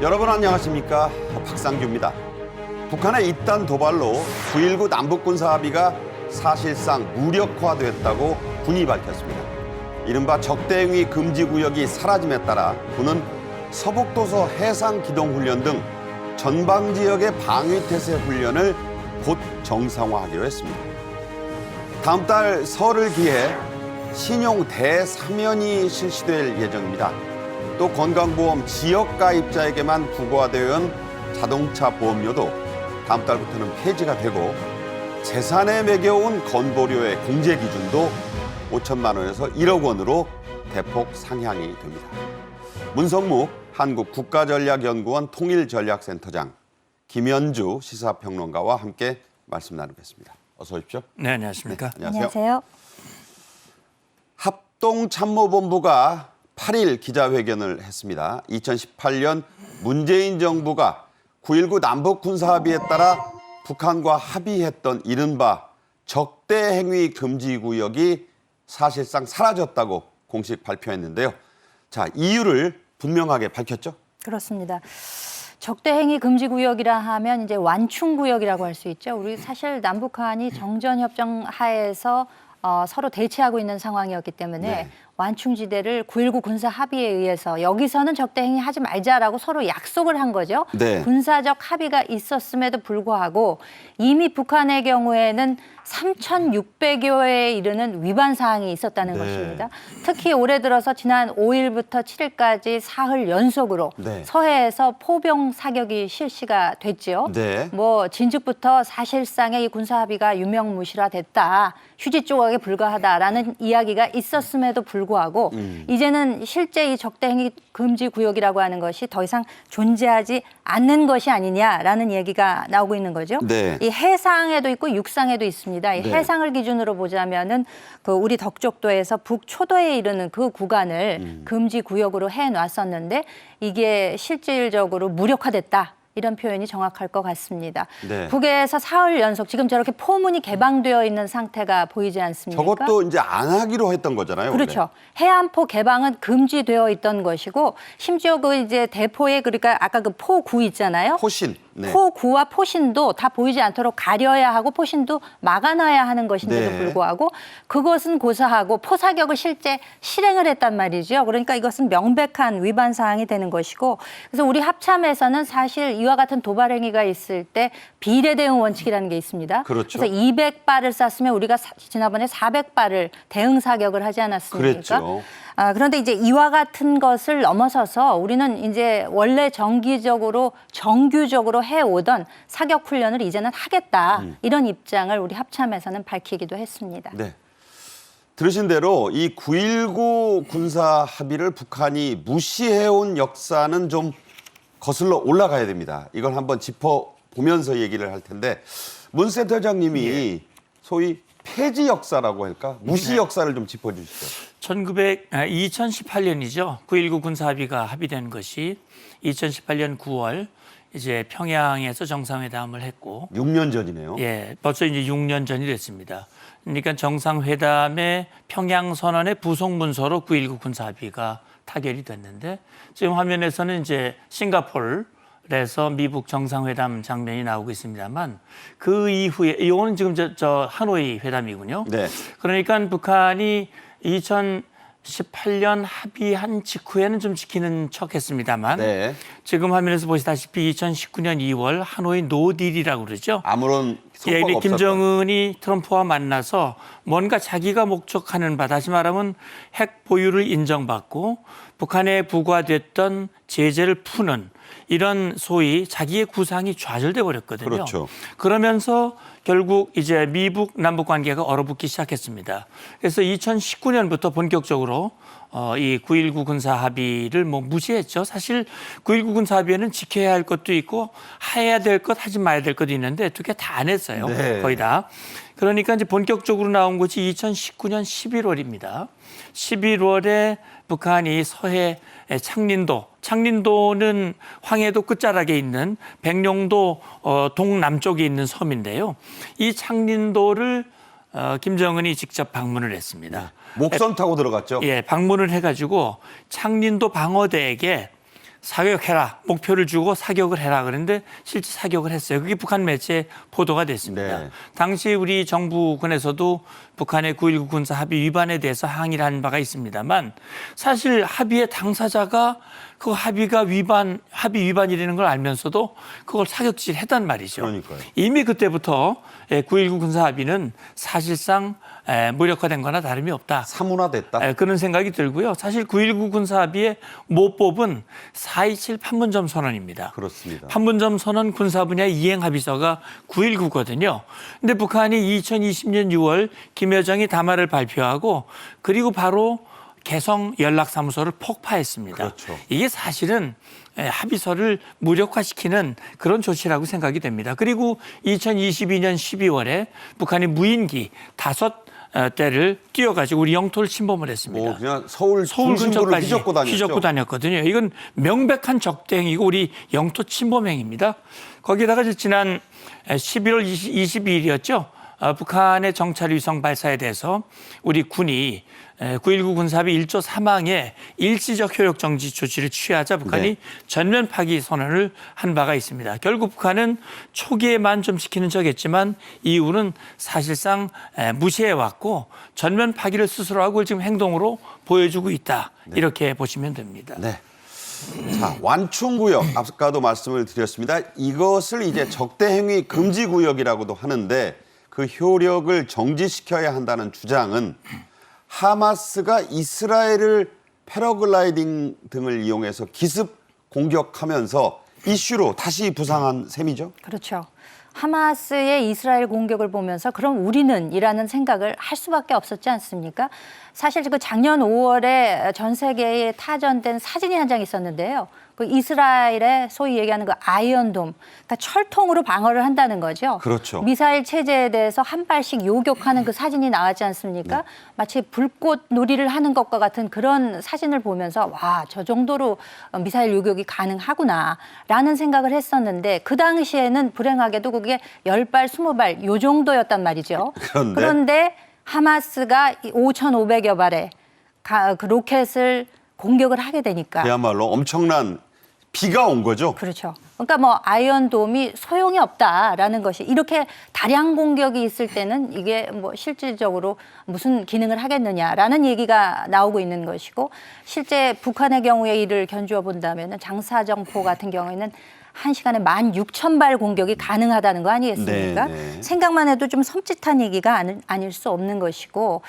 여러분 안녕하십니까? 박상규입니다. 북한의 잇단 도발로 9.19 남북군사합의가 사실상 무력화됐다고 군이 밝혔습니다. 이른바 적대행위 금지구역이 사라짐에 따라 군은 서북도서 해상기동훈련 등 전방지역의 방위태세 훈련을 곧 정상화하기로 했습니다. 다음 달 설을 기해 신용 대사면이 실시될 예정입니다. 또 건강보험 지역가입자에게만 부과되어 온 자동차 보험료도 다음 달부터는 폐지가 되고 재산에 매겨온 건보료의 공제 기준도 5천만 원에서 1억 원으로 대폭 상향이 됩니다. 문성무 한국국가전략연구원 통일전략센터장 김현주 시사평론가와 함께 말씀 나누겠습니다. 어서 오십시오. 네, 안녕하십니까? 네, 안녕하세요. 합동참모본부가 8일 기자회견을 했습니다. 2018년 문재인 정부가 9.19 남북군사합의에 따라 북한과 합의했던 이른바 적대행위 금지구역이 사실상 사라졌다고 공식 발표했는데요. 자, 이유를 분명하게 밝혔죠? 그렇습니다. 적대행위 금지구역이라 하면 이제 완충구역이라고 할 수 있죠. 우리 사실 남북한이 정전협정 하에서 서로 대치하고 있는 상황이었기 때문에 네. 완충지대를 9.19 군사 합의에 의해서 여기서는 적대행위 하지 말자라고 서로 약속을 한 거죠. 네. 군사적 합의가 있었음에도 불구하고 이미 북한의 경우에는 3,600여회에 이르는 위반 사항이 있었다는 네. 것입니다. 특히 올해 들어서 지난 5일부터 7일까지 사흘 연속으로 네. 서해에서 포병 사격이 실시가 됐죠. 네. 뭐 진즉부터 사실상의 이 군사 합의가 유명무실화됐다. 휴지 조각에 불과하다라는 이야기가 있었음에도 불구하고 이제는 실제 이 적대행위 금지 구역이라고 하는 것이 더 이상 존재하지 않는 것이 아니냐라는 얘기가 나오고 있는 거죠. 네. 이 해상에도 있고 육상에도 있습니다. 이 네. 해상을 기준으로 보자면은 그 우리 덕적도에서 북초도에 이르는 그 구간을 금지 구역으로 해놨었는데 이게 실질적으로 무력화됐다. 이런 표현이 정확할 것 같습니다. 네. 북에서 사흘 연속 지금 저렇게 포문이 개방되어 있는 상태가 보이지 않습니까? 저것도 이제 안 하기로 했던 거잖아요. 그렇죠. 해안포 개방은 금지되어 있던 것이고 심지어 그 이제 대포에 그러니까 아까 그 포구 있잖아요. 포신. 네. 포구와 포신도 다 보이지 않도록 가려야 하고 포신도 막아놔야 하는 것인데도 네. 불구하고 그것은 고사하고 포사격을 실제 실행을 했단 말이죠. 그러니까 이것은 명백한 위반 사항이 되는 것이고 그래서 우리 합참에서는 사실 이와 같은 도발 행위가 있을 때 비례 대응 원칙이라는 게 있습니다. 그렇죠. 그래서 200발을 쐈으면 우리가 지난번에 400발을 대응 사격을 하지 않았습니까? 그랬죠. 그런데 이제 이와 같은 것을 넘어서서 우리는 이제 원래 정규적으로 해오던 사격 훈련을 이제는 하겠다. 이런 입장을 우리 합참에서는 밝히기도 했습니다. 네. 들으신 대로 이 9.19 군사 합의를 북한이 무시해온 역사는 좀 거슬러 올라가야 됩니다. 이걸 한번 짚어보면서 얘기를 할 텐데 문 센터장님이 소위 폐지 역사라고 할까? 무시 역사를 좀 짚어주시죠. 2018년이죠. 9.19 군사합의가 합의된 것이 2018년 9월 이제 평양에서 정상회담을 했고 6년 전이네요. 예, 벌써 이제 6년 전이 됐습니다. 그러니까 정상회담의 평양 선언의 부속 문서로 9.19 군사합의가 타결이 됐는데 지금 화면에서는 이제 싱가포르에서 미북 정상회담 장면이 나오고 있습니다만 그 이후에 이거는 지금 저 하노이 회담이군요. 네. 그러니까 북한이 2018년 합의한 직후에는 좀 지키는 척했습니다만 네. 지금 화면에서 보시다시피 2019년 2월 하노이 노딜이라고 그러죠. 아무런 성과가 예, 없었던. 김정은이 트럼프와 만나서 뭔가 자기가 목적하는 바, 다시 말하면 핵 보유를 인정받고 북한에 부과됐던 제재를 푸는 이런 소위 자기의 구상이 좌절돼 버렸거든요. 그렇죠. 그러면서 결국 이제 미북 남북 관계가 얼어붙기 시작했습니다. 그래서 2019년부터 본격적으로 이 9.19 군사 합의를 뭐 무시했죠. 사실 9.19 군사 합의에는 지켜야 할 것도 있고 해야 될 것, 하지 말아야 될 것도 있는데 두 개 다 안 했어요. 네. 거의 다. 그러니까 이제 본격적으로 나온 것이 2019년 11월입니다. 11월에 북한이 서해 창린도는 황해도 끝자락에 있는 백령도 동남쪽에 있는 섬인데요. 이 창린도를 김정은이 직접 방문을 했습니다. 목선 타고 들어갔죠. 예, 방문을 해가지고 창린도 방어대에게 사격해라, 목표를 주고 사격을 해라 그런데 실제 사격을 했어요. 그게 북한 매체에 보도가 됐습니다. 네. 당시 우리 정부군에서도 북한의 9.19 군사 합의 위반에 대해서 항의를 한 바가 있습니다만 사실 합의의 당사자가 그 합의 위반이라는 걸 알면서도 그걸 사격질했단 말이죠. 그러니까요. 이미 그때부터 9.19 군사 합의는 사실상 무력화된 거나 다름이 없다. 사문화됐다. 그런 생각이 들고요. 사실 9.19 군사합의의 모법은 4.27 판문점 선언입니다. 그렇습니다. 판문점 선언 군사 분야 이행 합의서가 9.19거든요. 근데 북한이 2020년 6월 김여정이 담화를 발표하고 그리고 바로 개성 연락사무소를 폭파했습니다. 그렇죠. 이게 사실은 합의서를 무력화시키는 그런 조치라고 생각이 됩니다. 그리고 2022년 12월에 북한이 무인기 5대를 띄워가지고 우리 영토를 침범을 했습니다. 뭐 그냥 서울 서울 중심부를 근처까지 휘젓고 다녔죠. 다녔거든요. 이건 명백한 적대행위고 우리 영토 침범행위입니다. 거기다가 지난 11월 22일이었죠. 북한의 정찰 위성 발사에 대해서 우리 군이 9.19 군사합의 1조 3항에 일시적 효력 정지 조치를 취하자 북한이 네. 전면 파기 선언을 한 바가 있습니다. 결국 북한은 초기에만 좀 지키는 척했지만 이후는 사실상 무시해왔고 전면 파기를 스스로 하고 지금 행동으로 보여주고 있다. 이렇게 보시면 됩니다. 네. 자, 완충구역 아까도 말씀을 드렸습니다. 이것을 이제 적대행위 금지구역이라고도 하는데 그 효력을 정지시켜야 한다는 주장은 하마스가 이스라엘을 패러글라이딩 등을 이용해서 기습 공격하면서 이슈로 다시 부상한 셈이죠. 그렇죠. 하마스의 이스라엘 공격을 보면서 그럼 우리는 이라는 생각을 할 수밖에 없었지 않습니까? 사실 그 작년 5월에 전 세계에 타전된 사진이 한 장 있었는데요. 그 이스라엘의 소위 얘기하는 그 아이언돔, 그러니까 철통으로 방어를 한다는 거죠. 그렇죠. 미사일 체제에 대해서 한 발씩 요격하는 그 사진이 나왔지 않습니까? 네. 마치 불꽃 놀이를 하는 것과 같은 그런 사진을 보면서 와, 저 정도로 미사일 요격이 가능하구나라는 생각을 했었는데 그 당시에는 불행하게도 그게 10발, 20발 요 정도였단 말이죠. 그런데 하마스가 5,500여 발의 그 로켓을 공격을 하게 되니까 그야말로 엄청난 비가 온 거죠. 그렇죠. 그러니까 뭐 아이언돔이 소용이 없다라는 것이 이렇게 다량 공격이 있을 때는 이게 뭐 실질적으로 무슨 기능을 하겠느냐라는 얘기가 나오고 있는 것이고 실제 북한의 경우에 이를 견주어 본다면은 장사정포 같은 경우에는 1시간에 16,000발 공격이 가능하다는 거 아니겠습니까? 네. 생각만 해도 좀 섬찟한 얘기가 아닐 수 없는 것이고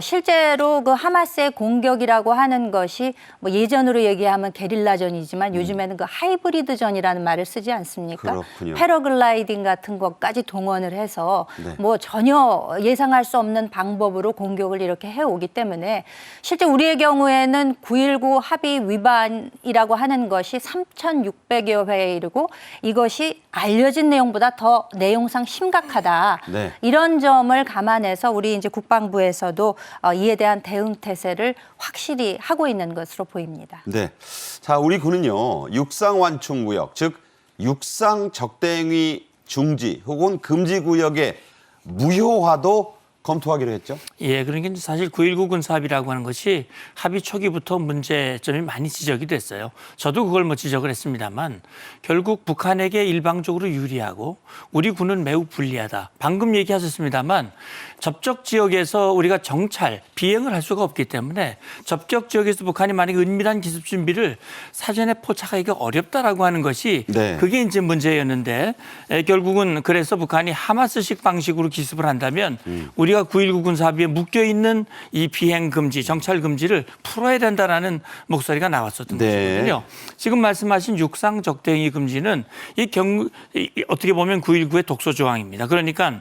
실제로 그 하마스의 공격이라고 하는 것이 뭐 예전으로 얘기하면 게릴라전이지만 요즘에는 그 하이브리드전이라는 말을 쓰지 않습니까? 그렇군요. 패러글라이딩 같은 것까지 동원을 해서 네. 뭐 전혀 예상할 수 없는 방법으로 공격을 이렇게 해오기 때문에 실제 우리의 경우에는 9.19 합의 위반이라고 하는 것이 3,600여 회에 이르고 이것이 알려진 내용보다 더 내용상 심각하다. 네. 이런 점을 감안해서 우리 이제 국방부에서도 이에 대한 대응 태세를 확실히 하고 있는 것으로 보입니다. 네. 자, 우리 군은요, 육상 완충구역, 즉 육상 적대행위 중지 혹은 금지구역의 무효화도 검토하기로 했죠. 예, 그러니까 사실 9.19 군사합의라고 하는 것이 합의 초기부터 문제점이 많이 지적이 됐어요. 저도 그걸 뭐 지적을 했습니다만 결국 북한에게 일방적으로 유리하고 우리 군은 매우 불리하다. 방금 얘기하셨습니다만 접촉 지역에서 우리가 정찰, 비행을 할 수가 없기 때문에 접촉 지역에서 북한이 만약에 은밀한 기습 준비를 사전에 포착하기가 어렵다라고 하는 것이 네. 그게 이제 문제였는데 결국은 그래서 북한이 하마스식 방식으로 기습을 한다면 우리가 우리가 9.19 군사합의에 묶여 있는 이 비행 금지, 정찰 금지를 풀어야 된다라는 목소리가 나왔었던 것이거든요. 지금 말씀하신 육상 적대행위 금지는 어떻게 보면 9.19의 독소 조항입니다. 그러니까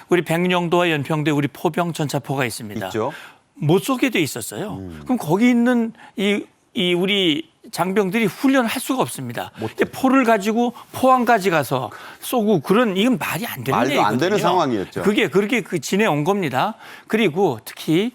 우리 백령도와 연평도에 우리 포병 전차포가 있습니다. 있죠. 못 쏘게 돼 있었어요. 그럼 거기 있는 우리 장병들이 훈련을 할 수가 없습니다. 포를 가지고 포항까지 가서 쏘고 이건 말이 안 되는 말도 안 되는 얘기거든요. 상황이었죠. 그게 그렇게 지내온 겁니다. 그리고 특히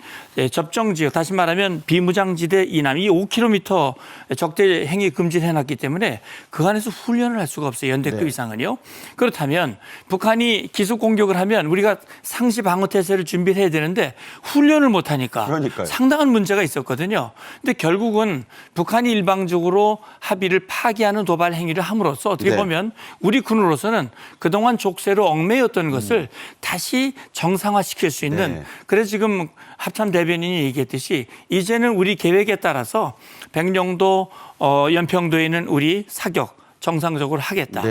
접정 지역, 다시 말하면 비무장지대 이남, 이 5km 적대 행위 금지를 해놨기 때문에 그 안에서 훈련을 할 수가 없어요. 연대급 이상은요. 그렇다면 북한이 기습 공격을 하면 우리가 상시 방어 태세를 준비를 해야 되는데 훈련을 못 하니까 그러니까요. 상당한 문제가 있었거든요. 근데 결국은 북한이 일방적으로 합의를 파기하는 도발 행위를 함으로써 어떻게 보면 우리 군으로서는 그동안 족쇄로 얽매였던 것을 다시 정상화시킬 수 있는 그래서 지금 합참 대변인이 얘기했듯이 이제는 우리 계획에 따라서 백령도 연평도에 있는 우리 사격 정상적으로 하겠다.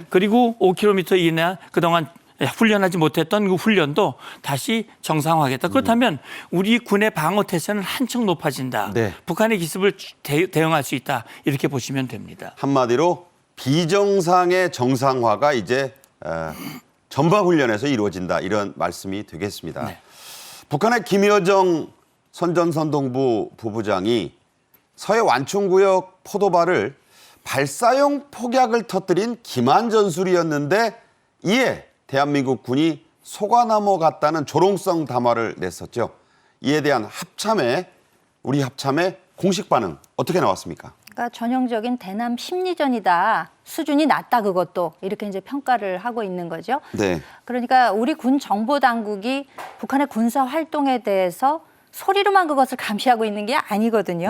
그리고 5km 이내 그동안 훈련하지 못했던 그 훈련도 다시 정상화하겠다. 그렇다면 우리 군의 방어 태세는 한층 높아진다. 북한의 기습을 대응할 수 있다. 이렇게 보시면 됩니다. 한마디로 비정상의 정상화가 이제 전방훈련에서 이루어진다. 이런 말씀이 되겠습니다. 북한의 김여정 선전선동부 부부장이 서해 완충구역 포도발을 발사용 폭약을 터뜨린 기만 전술이었는데 이에 대한민국 군이 속아 넘어갔다는 조롱성 담화를 냈었죠. 이에 대한 우리 합참의 공식 반응 어떻게 나왔습니까? 그러니까 전형적인 대남 심리전이다. 수준이 낮다 그것도 이렇게 이제 평가를 하고 있는 거죠. 그러니까 우리 군 정보 당국이 북한의 군사 활동에 대해서 소리로만 그것을 감시하고 있는 게 아니거든요.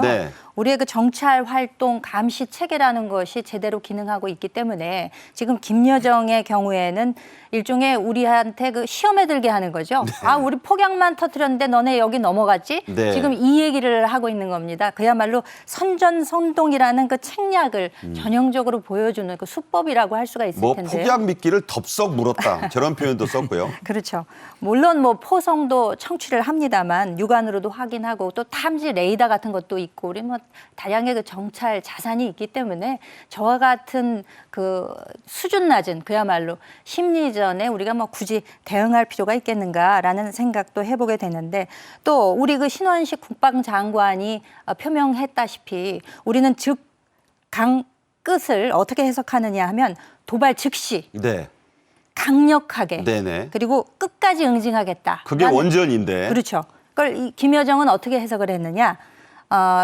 우리의 그 정찰 활동 감시 체계라는 것이 제대로 기능하고 있기 때문에 지금 김여정의 경우에는 일종의 우리한테 그 시험에 들게 하는 거죠. 아, 우리 폭약만 터뜨렸는데 너네 여기 넘어갔지? 지금 이 얘기를 하고 있는 겁니다. 그야말로 선전선동이라는 그 책략을 전형적으로 보여주는 그 수법이라고 할 수가 있을 텐데요. 폭약 미끼를 덥석 물었다. 저런 표현도 썼고요. 그렇죠. 물론 포성도 청취를 합니다만 육안으로도 확인하고 또 탐지 레이더 같은 것도 있고 우리 다양한 그 정찰 자산이 있기 때문에 저와 같은 그 수준 낮은 그야말로 심리전에 우리가 굳이 대응할 필요가 있겠는가라는 생각도 해보게 되는데 또 우리 그 신원식 국방장관이 표명했다시피 우리는 즉 강 끝을 어떻게 해석하느냐 하면 도발 즉시 강력하게 그리고 끝까지 응징하겠다. 그게 원전인데. 그렇죠. 그걸 이 김여정은 어떻게 해석을 했느냐.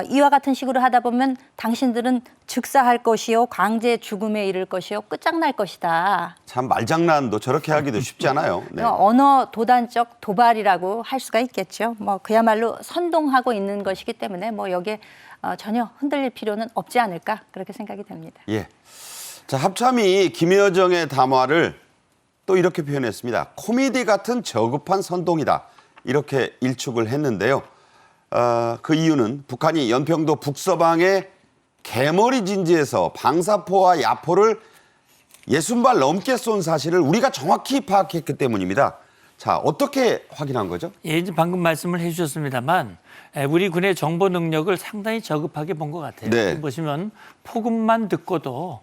이와 같은 식으로 하다 보면 당신들은 즉사할 것이요. 강제 죽음에 이를 것이요. 끝장날 것이다. 참 말장난도 저렇게 하기도 쉽지 않아요. 언어 도단적 도발이라고 할 수가 있겠죠. 그야말로 선동하고 있는 것이기 때문에 여기에 전혀 흔들릴 필요는 없지 않을까 그렇게 생각이 됩니다. 자, 합참이 김여정의 담화를 또 이렇게 표현했습니다. 코미디 같은 저급한 선동이다. 이렇게 일축을 했는데요. 그 이유는 북한이 연평도 북서방의 개머리 진지에서 방사포와 야포를 60발 넘게 쏜 사실을 우리가 정확히 파악했기 때문입니다. 자, 어떻게 확인한 거죠? 이제 방금 말씀을 해주셨습니다만 우리 군의 정보 능력을 상당히 저급하게 본 것 같아요. 보시면 폭음만 듣고도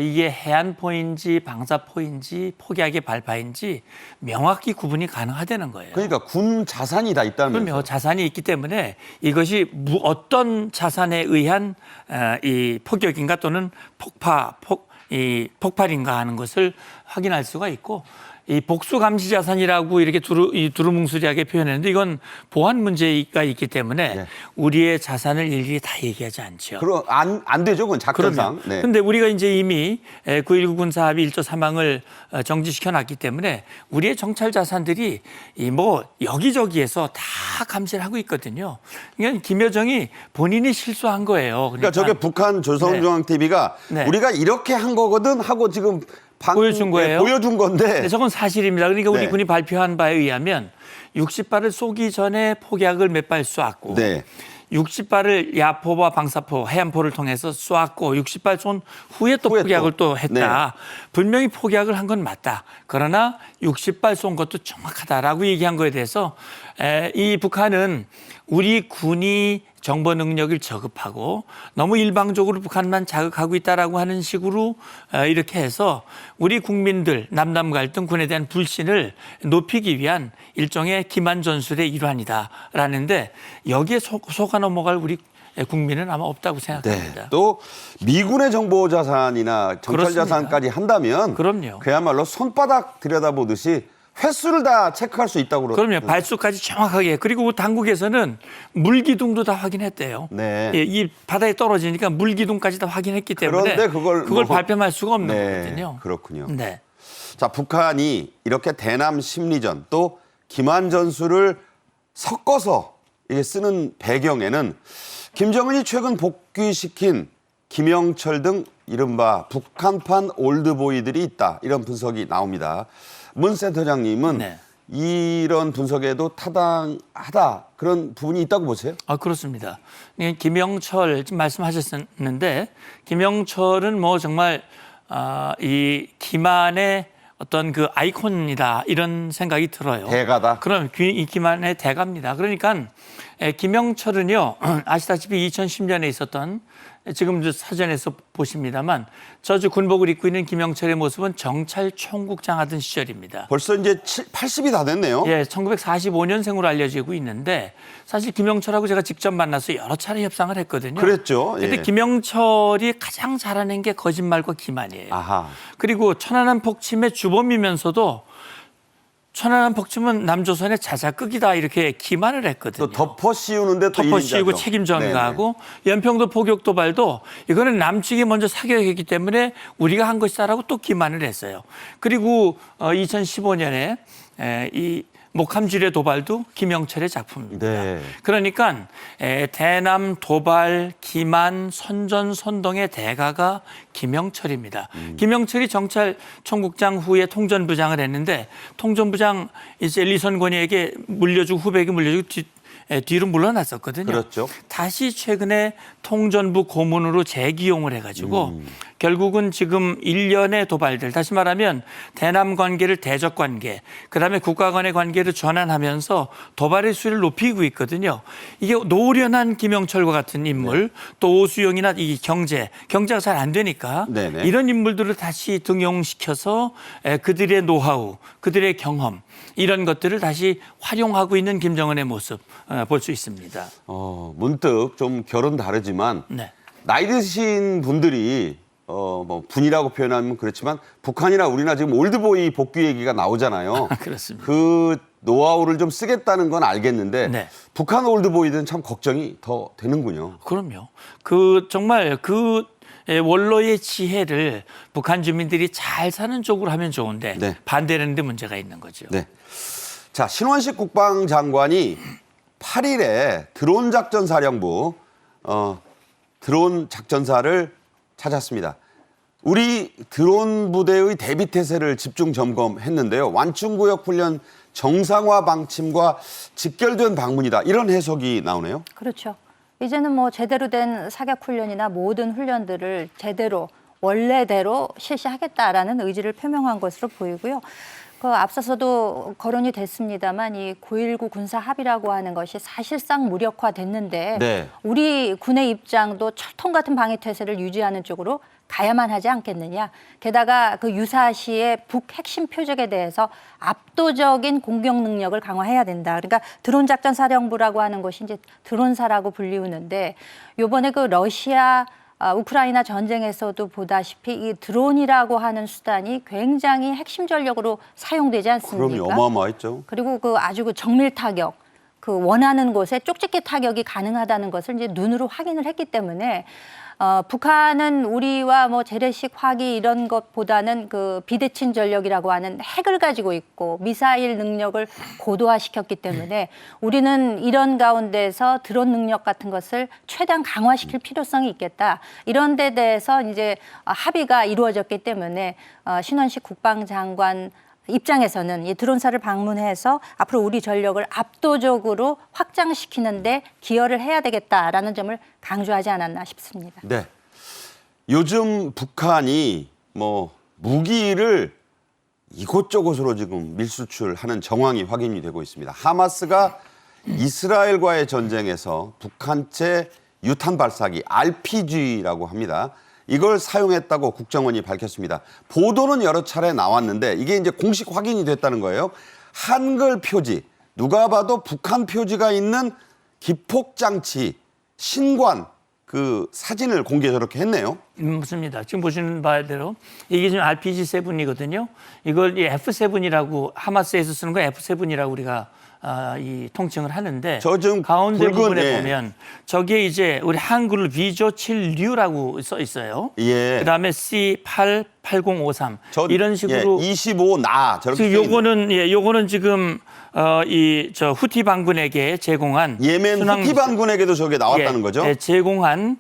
이게 해안포인지 방사포인지 폭약의 발파인지 명확히 구분이 가능하다는 거예요. 그러니까 군 자산이 다 있다면서요. 그럼요. 자산이 있기 때문에 이것이 어떤 자산에 의한 이 폭격인가 또는 폭발인가 하는 것을 확인할 수가 있고 이 복수 감시 자산이라고 이렇게 두루뭉술하게 표현했는데 이건 보안 문제가 있기 때문에 우리의 자산을 일일이 다 얘기하지 않죠. 그럼 안 되죠, 그건 작전상. 그런데 우리가 이제 이미 9.19 군사합의 1조 3항을 정지시켜 놨기 때문에 우리의 정찰 자산들이 여기저기에서 다 감시를 하고 있거든요. 그러니까 김여정이 본인이 실수한 거예요. 그러니까 저게 북한 조선중앙TV가 우리가 이렇게 한 거거든 하고 지금 보여준 거예요. 보여준 건데. 저건 사실입니다. 그러니까 우리 군이 발표한 바에 의하면 60발을 쏘기 전에 폭약을 몇 발 쏘았고 60발을 야포와 방사포, 해안포를 통해서 쏘았고 60발 쏜 후에 또 폭약을 또 했다. 분명히 폭약을 한 건 맞다. 그러나 60발 쏜 것도 정확하다라고 얘기한 거에 대해서 이 북한은 우리 군이 정보 능력을 저급하고 너무 일방적으로 북한만 자극하고 있다라고 하는 식으로 이렇게 해서 우리 국민들 남남 갈등 군에 대한 불신을 높이기 위한 일종의 기만 전술의 일환이다라는데 여기에 속아 넘어갈 우리 국민은 아마 없다고 생각합니다. 네. 또 미군의 정보 자산이나 정찰 그렇습니다. 자산까지 한다면 그럼요. 그야말로 손바닥 들여다보듯이 횟수를 다 체크할 수 있다고 그럼요. 발수까지 정확하게. 그리고 당국에서는 물기둥도 다 확인했대요. 네. 예, 이 바다에 떨어지니까 물기둥까지 다 확인했기 때문에 그런데 그걸 발뺌할 수가 없는 네, 거거든요. 그렇군요. 네. 자, 북한이 이렇게 대남 심리전 또 기만 전술을 섞어서 이게 쓰는 배경에는 김정은이 최근 복귀시킨 김영철 등 이른바 북한판 올드보이들이 있다. 이런 분석이 나옵니다. 문 센터장님은 네. 이런 분석에도 타당하다 그런 부분이 있다고 보세요? 아, 그렇습니다. 김영철 지금 말씀하셨는데 김영철은 뭐 정말 이 기만의 어떤 그 아이콘이다 이런 생각이 들어요. 대가다. 그럼 이 기만의 대가입니다. 그러니까 김영철은요 아시다시피 2010년에 있었던 지금 사전에서 보십니다만 저주 군복을 입고 있는 김영철의 모습은 정찰총국장 하던 시절입니다. 벌써 이제 80이 다 됐네요. 예, 1945년생으로 알려지고 있는데 사실 김영철하고 제가 직접 만나서 여러 차례 협상을 했거든요. 그랬죠. 근데 예. 김영철이 가장 잘하는 게 거짓말과 기만이에요. 아하. 그리고 천안함 폭침의 주범이면서도 천안함 폭침은 남조선의 자작극이다 이렇게 기만을 했거든요. 또 덮어 씌우는데 또 덮어 씌우고 일인자죠. 책임 네네. 전가하고 연평도 포격 도발도 이거는 남측이 먼저 사격했기 때문에 우리가 한 것이다라고 또 기만을 했어요. 그리고 2015년에 이 목함지뢰 도발도 김영철의 작품입니다. 네. 그러니까 대남 도발, 기만, 선전, 선동의 대가가 김영철입니다. 김영철이 정찰총국장 후에 통전부장을 했는데 통전부장 이제 리선권이에게 물려주고 후배에게 물려주고 뒤로 물러났었거든요. 그렇죠. 다시 최근에 통전부 고문으로 재기용을 해가지고 결국은 지금 일련의 도발들, 다시 말하면 대남 관계를 대적 관계, 그다음에 국가 간의 관계를 전환하면서 도발의 수위를 높이고 있거든요. 이게 노련한 김영철과 같은 인물, 또 오수영이나 이 경제가 잘 안 되니까 네네. 이런 인물들을 다시 등용시켜서 그들의 노하우, 그들의 경험 이런 것들을 다시 활용하고 있는 김정은의 모습 볼 수 있습니다. 문득 좀 결은 다르지만 네. 나이 드신 분들이 뭐 분이라고 표현하면 그렇지만 북한이나 우리나 지금 올드보이 복귀 얘기가 나오잖아요. 그렇습니다. 그 노하우를 좀 쓰겠다는 건 알겠는데 네. 북한 올드보이들은 참 걱정이 더 되는군요. 그럼요. 정말 원로의 지혜를 북한 주민들이 잘 사는 쪽으로 하면 좋은데 네. 반대하는 데 문제가 있는 거죠. 네. 자, 신원식 국방장관이 8일에 드론 작전 사령부 드론 작전사를 찾았습니다. 우리 드론 부대의 대비 태세를 집중 점검했는데요. 완충구역 훈련 정상화 방침과 직결된 방문이다. 이런 해석이 나오네요. 그렇죠. 이제는 뭐 제대로 된 사격 훈련이나 모든 훈련들을 제대로 원래대로 실시하겠다라는 의지를 표명한 것으로 보이고요. 앞서서도 거론이 됐습니다만 이 9.19 군사 합의라고 하는 것이 사실상 무력화됐는데 네. 우리 군의 입장도 철통 같은 방위 태세를 유지하는 쪽으로 가야만 하지 않겠느냐. 게다가 그 유사시의 북 핵심 표적에 대해서 압도적인 공격 능력을 강화해야 된다. 그러니까 드론 작전 사령부라고 하는 것이 이제 드론사라고 불리우는데 요번에 그 러시아 우크라이나 전쟁에서도 보다시피 이 드론이라고 하는 수단이 굉장히 핵심 전력으로 사용되지 않습니까? 그럼요. 어마어마했죠. 그리고 아주 정밀 타격, 원하는 곳에 쪽집게 타격이 가능하다는 것을 이제 눈으로 확인을 했기 때문에 북한은 우리와 뭐 재래식 화기 이런 것보다는 비대칭 전력이라고 하는 핵을 가지고 있고 미사일 능력을 고도화시켰기 때문에 우리는 이런 가운데서 드론 능력 같은 것을 최대한 강화시킬 필요성이 있겠다. 이런 데 대해서 이제 합의가 이루어졌기 때문에 신원식 국방장관 입장에서는 이 드론사를 방문해서 앞으로 우리 전력을 압도적으로 확장시키는데 기여를 해야 되겠다라는 점을 강조하지 않았나 싶습니다. 네. 요즘 북한이 뭐 무기를 이곳저곳으로 지금 밀수출하는 정황이 확인이 되고 있습니다. 하마스가 이스라엘과의 전쟁에서 북한제 유탄 발사기 RPG라고 합니다. 이걸 사용했다고 국정원이 밝혔습니다. 보도는 여러 차례 나왔는데 이게 이제 공식 확인이 됐다는 거예요. 한글 표지, 누가 봐도 북한 표지가 있는 기폭장치, 신관 그 사진을 공개 저렇게 했네요. 맞습니다. 지금 보시는 바대로 이게 지금 RPG-7이거든요. 이걸 이 F7이라고 하마스에서 쓰는 거 F7이라고 우리가 이 통칭을 하하는데 저 지금 가운데 붉은, 부분에 예. 보면 저게 이제 우리 한글로 비조7류라고 써 있어요. 예. 그다음에 C88053 이런 식으로 25나 저렇게 지금 써 있네. 요거는 지금 이 저 후티 반군에게 제공한 예멘 후티 반군에게도 저게 나왔다는 예, 거죠? 예, 제공한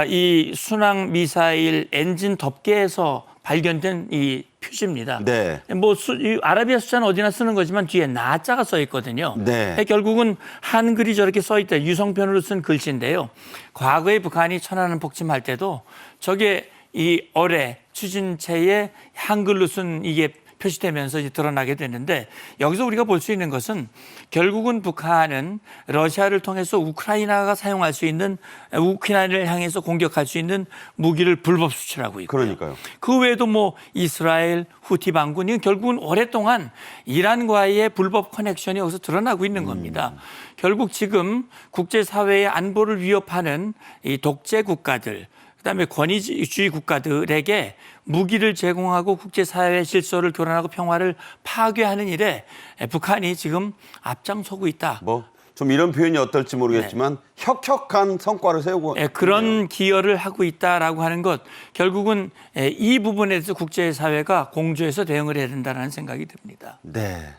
이 순항 미사일 엔진 덮개에서 발견된 이 표시입니다. 네. 뭐 이 아라비아 숫자는 어디나 쓰는 거지만 뒤에 나자가 써 있거든요. 네. 결국은 한글이 저렇게 써 있다. 유성편으로 쓴 글씨인데요. 과거에 북한이 천안함 폭침할 때도 저게 이 어뢰 추진체에 한글로 쓴 이게 표시되면서 이제 드러나게 되는데 여기서 우리가 볼 수 있는 것은 결국은 북한은 러시아를 통해서 우크라이나가 사용할 수 있는 우크라이나를 향해서 공격할 수 있는 무기를 불법 수출하고 있고요. 그러니까요. 그 외에도 뭐 이스라엘 후티 반군이 결국은 오랫동안 이란과의 불법 커넥션이 여기서 드러나고 있는 겁니다. 결국 지금 국제사회의 안보를 위협하는 이 독재 국가들 그다음에 권위주의 국가들에게 무기를 제공하고 국제사회의 질서를 교란하고 평화를 파괴하는 일에 북한이 지금 앞장서고 있다. 뭐 좀 이런 표현이 어떨지 모르겠지만 혁혁한 성과를 세우고 그런 있네요. 기여를 하고 있다라고 하는 것 결국은 이 부분에 대해서 국제사회가 공조해서 대응을 해야 된다는 생각이 듭니다. 네.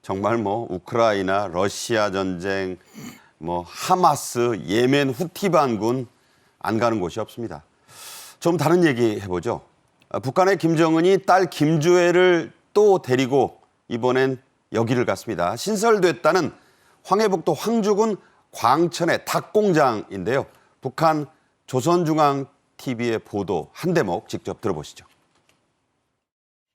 정말 뭐 우크라이나, 러시아 전쟁, 뭐 하마스, 예멘 후티 반군 안 가는 곳이 없습니다. 좀 다른 얘기 해보죠. 북한의 김정은이 딸 김주애를 또 데리고 이번엔 여기를 갔습니다. 신설됐다는 황해북도 황주군 광천의 닭공장인데요. 북한 조선중앙TV의 보도 한 대목 직접 들어보시죠.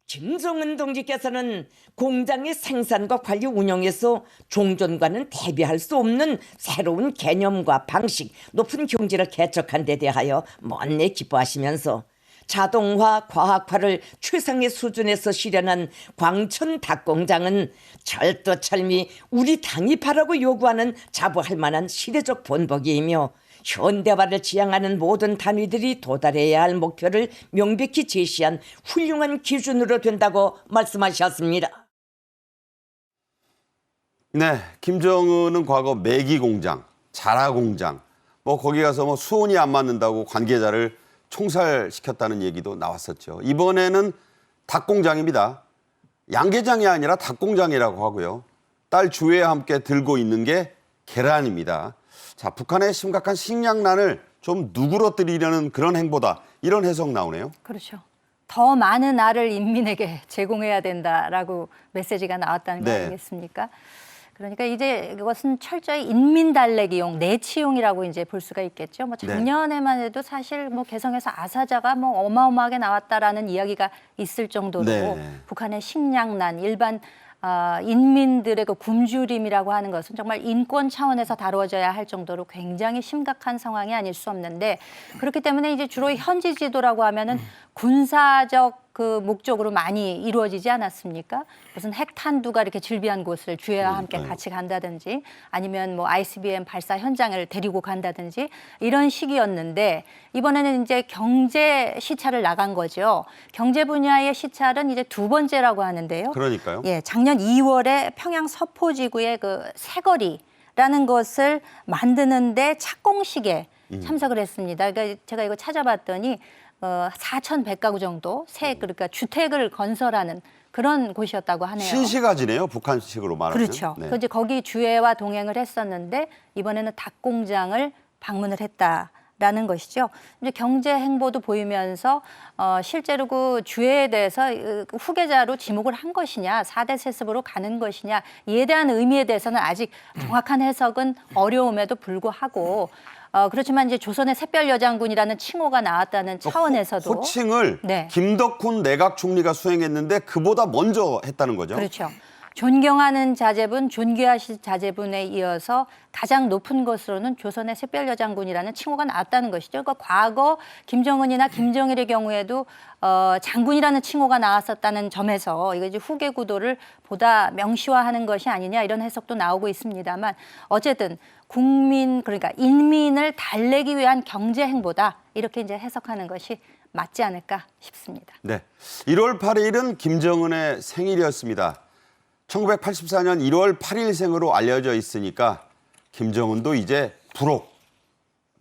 김정은 동지께서는 공장의 생산과 관리 운영에서 종전과는 대비할 수 없는 새로운 개념과 방식, 높은 경지를 개척한 데 대하여 먼내 기뻐하시면서 자동화, 과학화를 최상의 수준에서 실현한 광천 닭공장은 철도철미 우리 당이 바라고 요구하는 자부할 만한 시대적 본보기이며 현대화를 지향하는 모든 단위들이 도달해야 할 목표를 명백히 제시한 훌륭한 기준으로 된다고 말씀하셨습니다. 네, 김정은은 과거 매기 공장, 자라 공장, 뭐 거기 가서 뭐 수온이 안 맞는다고 관계자를 총살시켰다는 얘기도 나왔었죠. 이번에는 닭공장입니다. 양계장이 아니라 닭공장이라고 하고요. 딸 주애와 함께 들고 있는 게 계란입니다. 자, 북한의 심각한 식량난을 좀 누그러뜨리려는 그런 행보다 이런 해석 나오네요. 그렇죠. 더 많은 알을 인민에게 제공해야 된다라고 메시지가 나왔다는 거 네. 아니겠습니까? 그러니까 이제 그것은 철저히 인민 달래기용, 내치용이라고 이제 볼 수가 있겠죠. 뭐 작년에만 해도 사실 뭐 개성에서 아사자가 뭐 어마어마하게 나왔다라는 이야기가 있을 정도로 네. 북한의 식량난, 일반 인민들의 그 굶주림이라고 하는 것은 정말 인권 차원에서 다루어져야 할 정도로 굉장히 심각한 상황이 아닐 수 없는데 그렇기 때문에 이제 주로 현지 지도라고 하면은 군사적 그 목적으로 많이 이루어지지 않았습니까? 무슨 핵탄두가 이렇게 즐비한 곳을 주애와 함께 같이 간다든지 아니면 뭐 ICBM 발사 현장을 데리고 간다든지 이런 식이었는데 이번에는 이제 경제 시찰을 나간 거죠. 경제 분야의 시찰은 이제 두 번째라고 하는데요. 그러니까요. 예, 작년 2월에 평양 서포지구의 그 새거리라는 것을 만드는데 착공식에 참석을 했습니다. 그러니까 제가 이거 찾아봤더니 4,100가구 정도 그러니까 주택을 건설하는 그런 곳이었다고 하네요. 신시가지네요. 북한식으로 말하면. 그렇죠. 네. 그 이제 거기 주애와 동행을 했었는데 이번에는 닭공장을 방문을 했다. 라는 것이죠. 이제 경제 행보도 보이면서 실제로 그 주회에 대해서 후계자로 지목을 한 것이냐, 4대 세습으로 가는 것이냐, 이에 대한 의미에 대해서는 아직 정확한 해석은 어려움에도 불구하고 그렇지만 이제 조선의 샛별여장군이라는 칭호가 나왔다는 차원에서도 호칭을 네. 김덕훈 내각 총리가 수행했는데 그보다 먼저 했다는 거죠. 그렇죠. 존경하는 자제분, 존귀하신 자제분에 이어서 가장 높은 것으로는 조선의 샛별여장군이라는 칭호가 나왔다는 것이죠. 그러니까 과거 김정은이나 김정일의 경우에도 장군이라는 칭호가 나왔었다는 점에서 이거 이제 후계 구도를 보다 명시화하는 것이 아니냐 이런 해석도 나오고 있습니다만 어쨌든 국민 그러니까 인민을 달래기 위한 경제 행보다 이렇게 이제 해석하는 것이 맞지 않을까 싶습니다. 네. 1월 8일은 김정은의 생일이었습니다. 1984년 1월 8일생으로 알려져 있으니까 김정은도 이제 부록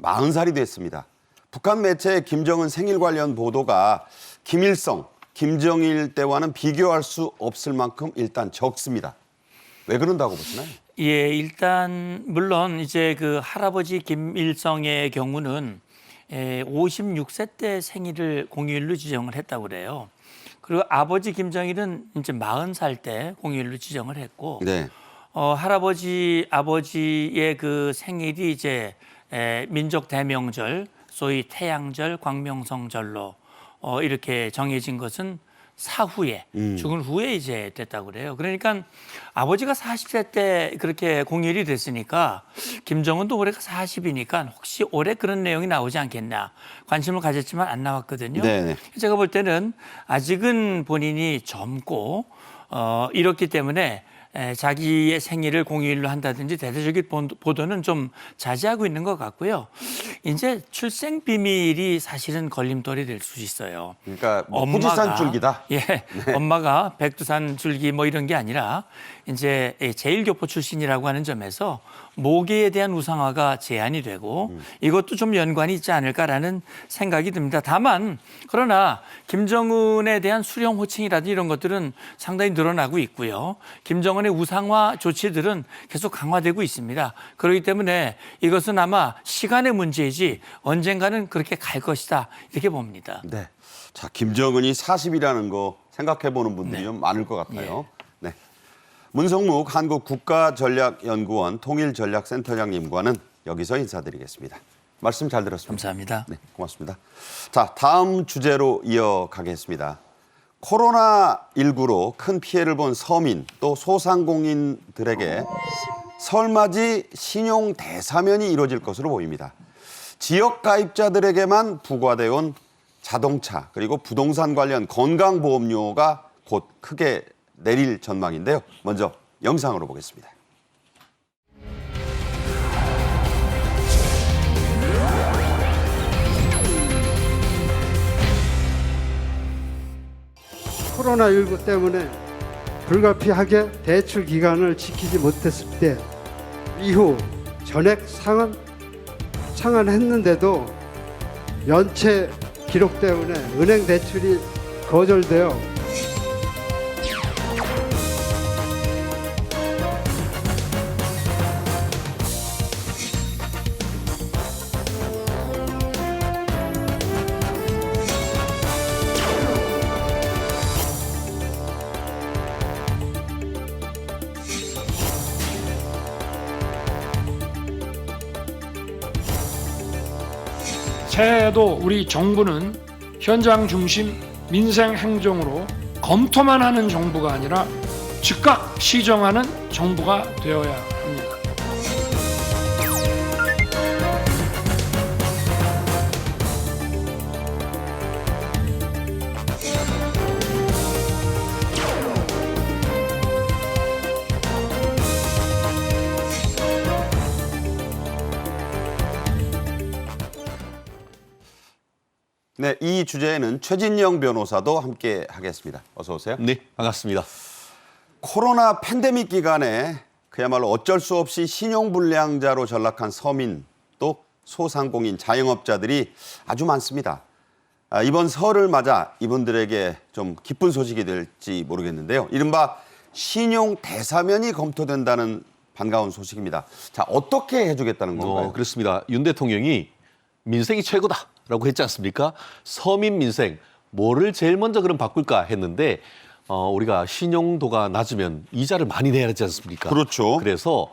40살이 됐습니다. 북한 매체의 김정은 생일 관련 보도가 김일성, 김정일 때와는 비교할 수 없을 만큼 일단 적습니다. 왜 그런다고 보시나요? 예, 일단 물론 이제 그 할아버지 김일성의 경우는 56세 때 생일을 공휴일로 지정을 했다고 그래요. 그리고 아버지 김정일은 이제 40살 때 공휴일로 지정을 했고, 네. 아버지의 그 생일이 이제 민족 대명절, 소위 태양절, 광명성절로 이렇게 정해진 것은 사후에 죽은 후에 이제 됐다고 그래요. 그러니까 아버지가 40세 때 그렇게 공휴일이 됐으니까 김정은도 올해가 40이니까 혹시 올해 그런 내용이 나오지 않겠나 관심을 가졌지만 안 나왔거든요. 네네. 제가 볼 때는 아직은 본인이 젊고 이렇기 때문에 자기의 생일을 공휴일로 한다든지 대대적인 보도는 좀 자제하고 있는 것 같고요. 이제 출생 비밀이 사실은 걸림돌이 될 수 있어요. 그러니까 뭐 후지산 줄기다. 예, 엄마가 백두산 줄기 뭐 이런 게 아니라 이제 제1교포 출신이라고 하는 점에서 모계에 대한 우상화가 제한이 되고 이것도 좀 연관이 있지 않을까라는 생각이 듭니다. 다만 그러나 김정은에 대한 수령 호칭이라든지 이런 것들은 상당히 늘어나고 있고요. 김정은의 우상화 조치들은 계속 강화되고 있습니다. 그렇기 때문에 이것은 아마 시간의 문제이지 언젠가는 그렇게 갈 것이다 이렇게 봅니다. 네. 자, 김정은이 40이라는 거 생각해 보는 분들이 좀 많을 것 같아요. 네. 문성묵 한국국가전략연구원 통일전략센터장님과는 여기서 인사드리겠습니다. 말씀 잘 들었습니다. 감사합니다. 네, 고맙습니다. 자, 다음 주제로 이어가겠습니다. 코로나19로 큰 피해를 본 서민 또 소상공인들에게 설맞이 신용 대사면이 이루어질 것으로 보입니다. 지역 가입자들에게만 부과되어 온 자동차 그리고 부동산 관련 건강보험료가 곧 크게 내릴 전망인데요. 먼저 영상으로 보겠습니다. 코로나19 때문에 불가피하게 대출 기간을 지키지 못했을 때 이후 전액 상환했는데도 연체 기록 때문에 은행 대출이 거절되어 새해에도 우리 정부는 현장 중심 민생 행정으로 검토만 하는 정부가 아니라 즉각 시정하는 정부가 되어야 합니다. 네, 이 주제에는 최진영 변호사도 함께 하겠습니다. 어서 오세요. 네, 반갑습니다. 코로나 팬데믹 기간에 그야말로 어쩔 수 없이 신용불량자로 전락한 서민 또 소상공인 자영업자들이 아주 많습니다. 이번 설을 맞아 이분들에게 좀 기쁜 소식이 될지 모르겠는데요. 이른바 신용 대사면이 검토된다는 반가운 소식입니다. 자, 어떻게 해주겠다는 건가요? 그렇습니다. 윤 대통령이 민생이 최고다라고 했지 않습니까? 서민 민생 뭐를 제일 먼저 그럼 바꿀까 했는데 우리가 신용도가 낮으면 이자를 많이 내야 하지 않습니까? 그렇죠. 그래서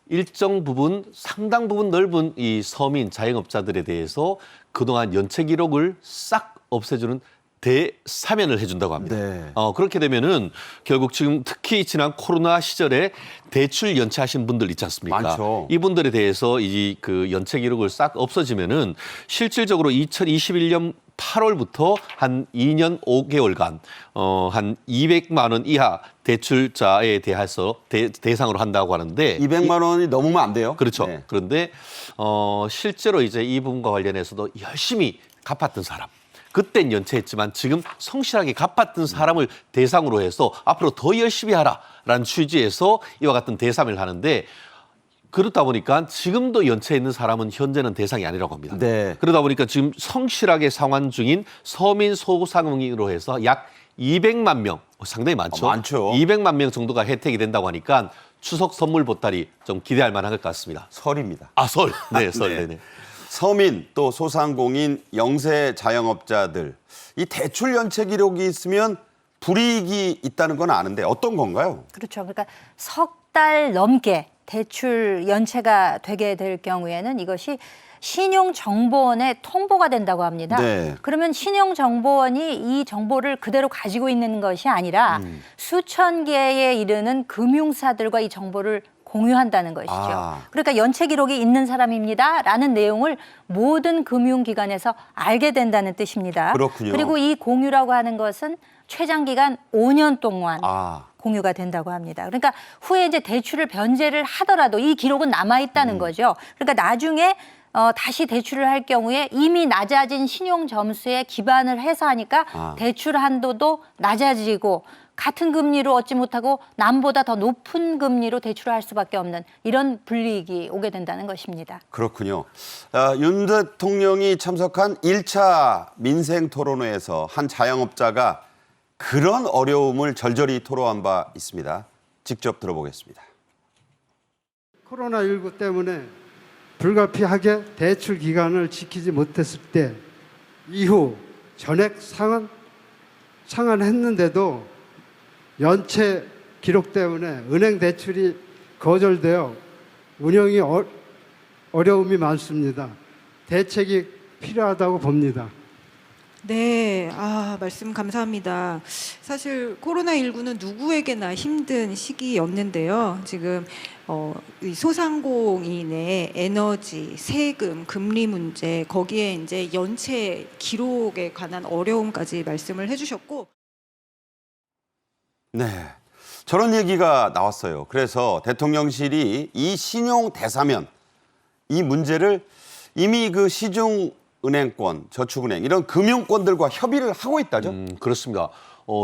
일정 부분, 상당 부분 넓은 이 서민 자영업자들에 대해서 그동안 연체 기록을 싹 없애주는 대사면을 해준다고 합니다. 네. 그렇게 되면은 결국 지금 특히 지난 코로나 시절에 대출 연체하신 분들 있지 않습니까? 많죠. 이분들에 대해서 이 그 연체 기록을 싹 없어지면은 실질적으로 2021년 8월부터 한 2년 5개월간 한 200만 원 이하 대출자에 대해서 대상으로 한다고 하는데 200만 원이 넘으면 안 돼요. 그렇죠. 네. 그런데 실제로 이제 이 부분과 관련해서도 열심히 갚았던 사람. 그땐 연체했지만 지금 성실하게 갚았던 사람을 대상으로 해서 앞으로 더 열심히 하라라는 취지에서 이와 같은 대사면을 하는데 그렇다 보니까 지금도 연체해 있는 사람은 현재는 대상이 아니라고 합니다. 네. 그러다 보니까 지금 성실하게 상환 중인 서민 소상공인으로 해서 약 200만 명, 상당히 많죠. 많죠. 200만 명 정도가 혜택이 된다고 하니까 추석 선물 보따리 좀 기대할 만한 것 같습니다. 설입니다. 아, 설. 네, 설. 네. 네네. 서민 또 소상공인 영세 자영업자들 이 대출 연체 기록이 있으면 불이익이 있다는 건 아는데 어떤 건가요? 그렇죠. 그러니까 석 달 넘게 대출 연체가 되게 될 경우에는 이것이 신용정보원에 통보가 된다고 합니다. 네. 그러면 신용정보원이 이 정보를 그대로 가지고 있는 것이 아니라 수천 개에 이르는 금융사들과 이 정보를 공유한다는 것이죠. 아. 그러니까 연체 기록이 있는 사람입니다라는 내용을 모든 금융기관에서 알게 된다는 뜻입니다. 그렇군요. 그리고 이 공유라고 하는 것은 최장 기간 5년 동안 아. 공유가 된다고 합니다. 그러니까 후에 이제 대출을 변제를 하더라도 이 기록은 남아 있다는 거죠. 그러니까 나중에 다시 대출을 할 경우에 이미 낮아진 신용 점수에 기반을 해서 하니까 대출 한도도 낮아지고 같은 금리로 얻지 못하고 남보다 더 높은 금리로 대출을 할 수밖에 없는 이런 불이익이 오게 된다는 것입니다. 그렇군요. 윤 대통령이 참석한 1차 민생 토론회에서 한 자영업자가 그런 어려움을 절절히 토로한 바 있습니다. 직접 들어보겠습니다. 코로나19 때문에 불가피하게 대출 기간을 지키지 못했을 때 이후 전액 상환했는데도 연체 기록 때문에 은행 대출이 거절되어 운영이 어려움이 많습니다. 대책이 필요하다고 봅니다. 네, 말씀 감사합니다. 사실 코로나19는 누구에게나 힘든 시기였는데요. 지금 이 소상공인의 에너지, 세금, 금리 문제, 거기에 이제 연체 기록에 관한 어려움까지 말씀을 해주셨고. 네, 저런 얘기가 나왔어요. 그래서 대통령실이 이 신용 대사면 이 문제를 이미 그 시중은행권, 저축은행 이런 금융권들과 협의를 하고 있다죠? 그렇습니다.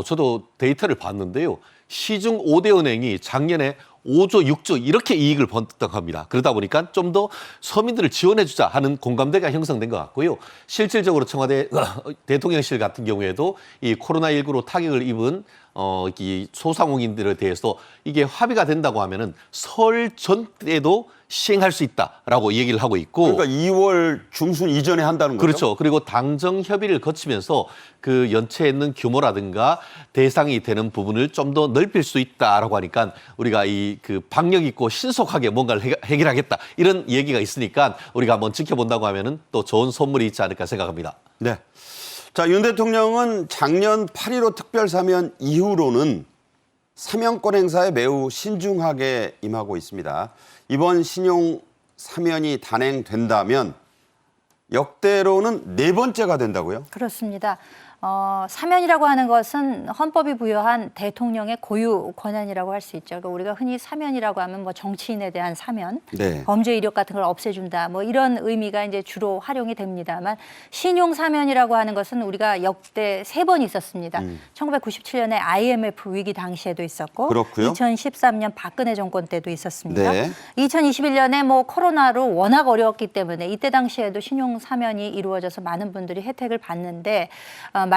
저도 데이터를 봤는데요. 시중 5대 은행이 작년에 5조, 6조 이렇게 이익을 번뜩 합니다. 그러다 보니까 좀 더 서민들을 지원해주자 하는 공감대가 형성된 것 같고요. 실질적으로 청와대 대통령실 같은 경우에도 이 코로나19로 타격을 입은 이 소상공인들에 대해서 이게 합의가 된다고 하면은 설 전에도 시행할 수 있다라고 얘기를 하고 있고. 그러니까 2월 중순 이전에 한다는 거죠? 그렇죠. 그리고 당정 협의를 거치면서 그 연체해 있는 규모라든가 대상이 되는 부분을 좀 더 넓힐 수 있다라고 하니까 우리가 이 그 박력 있고 신속하게 뭔가를 해결하겠다 이런 얘기가 있으니까 우리가 한번 지켜본다고 하면은 또 좋은 선물이 있지 않을까 생각합니다. 네. 자, 윤 대통령은 작년 8.15 특별사면 이후로는 사면권 행사에 매우 신중하게 임하고 있습니다. 이번 신용 사면이 단행된다면 역대로는 4번째가 된다고요? 그렇습니다. 사면이라고 하는 것은 헌법이 부여한 대통령의 고유 권한이라고 할 수 있죠. 그러니까 우리가 흔히 사면이라고 하면 뭐 정치인에 대한 사면, 네. 범죄 이력 같은 걸 없애준다, 뭐 이런 의미가 이제 주로 활용이 됩니다만 신용 사면이라고 하는 것은 우리가 역대 3번 있었습니다. 1997년에 IMF 위기 당시에도 있었고, 그렇고요. 2013년 박근혜 정권 때도 있었습니다. 네. 2021년에 뭐 코로나로 워낙 어려웠기 때문에 이때 당시에도 신용 사면이 이루어져서 많은 분들이 혜택을 받는데